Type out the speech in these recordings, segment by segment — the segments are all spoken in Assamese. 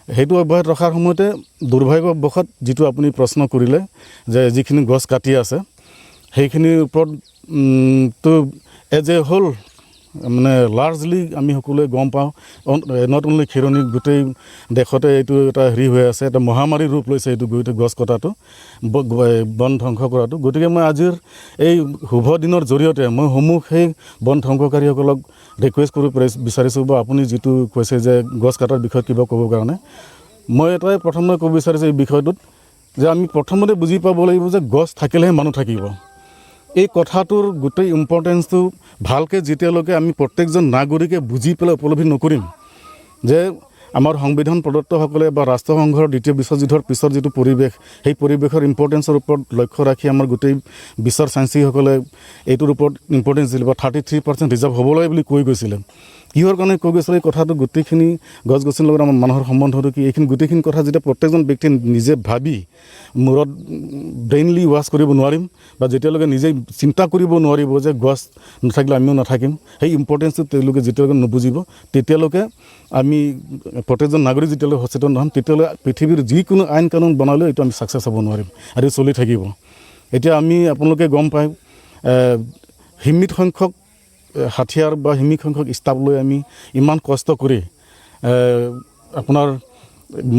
সেইটো অব্যাহত ৰখাৰ সময়তে দুৰ্ভাগ্যবশত যিটো আপুনি প্ৰশ্ন কৰিলে যে যিখিনি গছ কাটি আছে সেইখিনিৰ ওপৰত তো এজ এ হোল মানে লাৰ্জলি আমি সকলোৱে গম পাওঁ নট অনলি খেৰনি গোটেই দেশতে এইটো এটা হেৰি হৈ আছে এটা মহামাৰী ৰূপ লৈছে এইটো গোটেই গছ কটাটো বন ধ্বংস কৰাটো গতিকে মই আজিৰ এই শুভ দিনৰ জৰিয়তে মই সমূহ সেই বন ধ্বংসকাৰীসকলক ৰিকুৱেষ্ট কৰিব বিচাৰিছোঁ বা আপুনি যিটো কৈছে যে গছ কটাৰ বিষয়ত কিবা ক'বৰ কাৰণে মই এটাই প্ৰথমে ক'ব বিচাৰিছোঁ এই বিষয়টোত যে আমি প্ৰথমতে বুজি পাব লাগিব যে গছ থাকিলেহে মানুহ থাকিব এই কথাটোৰ গোটেই ইম্পৰ্টেঞ্চটো ভালকৈ যেতিয়ালৈকে আমি প্ৰত্যেকজন নাগৰিকে বুজি পেলাই উপলব্ধি নকৰিম যে আমাৰ সংবিধান প্ৰদত্তসকলে বা ৰাষ্ট্ৰসংঘৰ দ্বিতীয় বিশ্বযুদ্ধৰ পিছৰ যিটো পৰিৱেশ সেই পৰিৱেশৰ ইম্পৰ্টেঞ্চৰ ওপৰত লক্ষ্য ৰাখি আমাৰ গোটেই বিশ্বৰ চাইন্সিসকলে এইটোৰ ওপৰত ইম্পৰ্টেঞ্চ দিলে বা 33% ৰিজাৰ্ভ হ'ব লাগে বুলি কৈ গৈছিলে কিহৰ কাৰণে কৈ গৈছিলে এই কথাটো গোটেইখিনি গছ গছনিৰ লগত আমাৰ মানুহৰ সম্বন্ধটো কি এইখিনি গোটেইখিনি কথা যেতিয়া প্ৰত্যেকজন ব্যক্তিয়ে নিজে ভাবি মূৰত ব্ৰেইনলি ৱাছ কৰিব নোৱাৰিম বা যেতিয়ালৈকে নিজে চিন্তা কৰিব নোৱাৰিব যে গছ নাথাকিলে আমিও নাথাকিম সেই ইম্পৰ্টেঞ্চটো তেওঁলোকে যেতিয়ালৈকে নুবুজিব তেতিয়ালৈকে আমি প্ৰত্যেকজন নাগৰিক যেতিয়ালৈকে সচেতন নহ'ম তেতিয়ালৈ পৃথিৱীৰ যিকোনো আইন কানুন বনালেও এইটো আমি ছাকচেছ হ'ব নোৱাৰিম আৰু চলি থাকিব এতিয়া আমি আপোনালোকে গম পায় সীমিত সংখ্যক হাথিয়াৰ বা সীমিত সংখ্যক ষ্টাফ লৈ আমি ইমান কষ্ট কৰি আপোনাৰ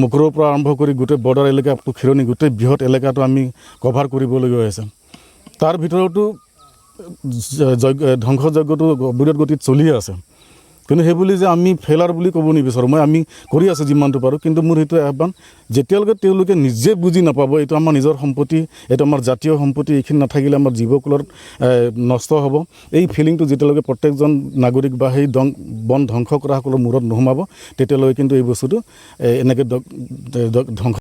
মুকুৰৰ পৰা আৰম্ভ কৰি গোটেই বৰ্ডাৰ এলেকা খেৰনি গোটেই বৃহৎ এলেকাটো আমি কভাৰ কৰিবলগীয়া হৈছে তাৰ ভিতৰতো ধ্বংসযজ্ঞটো বিৰত গতিত চলি আছে কিন্তু সেইবুলি যে আমি ফেইলাৰ বুলি ক'ব নিবিচাৰোঁ মই আমি কৰি আছোঁ যিমানটো পাৰোঁ কিন্তু মোৰ সেইটো আহ্বান যেতিয়ালৈকে তেওঁলোকে নিজে বুজি নাপাব এইটো আমাৰ নিজৰ সম্পত্তি এইটো আমাৰ জাতীয় সম্পত্তি এইখিনি নাথাকিলে আমাৰ জীৱকুলৰ নষ্ট হ'ব এই ফিলিংটো যেতিয়ালৈকে প্ৰত্যেকজন নাগৰিক বা সেই বন ধ্বংস কৰাসকলৰ মূৰত নোসোমাব তেতিয়ালৈকে কিন্তু এই বস্তুটো এনেকৈ ধ্বংস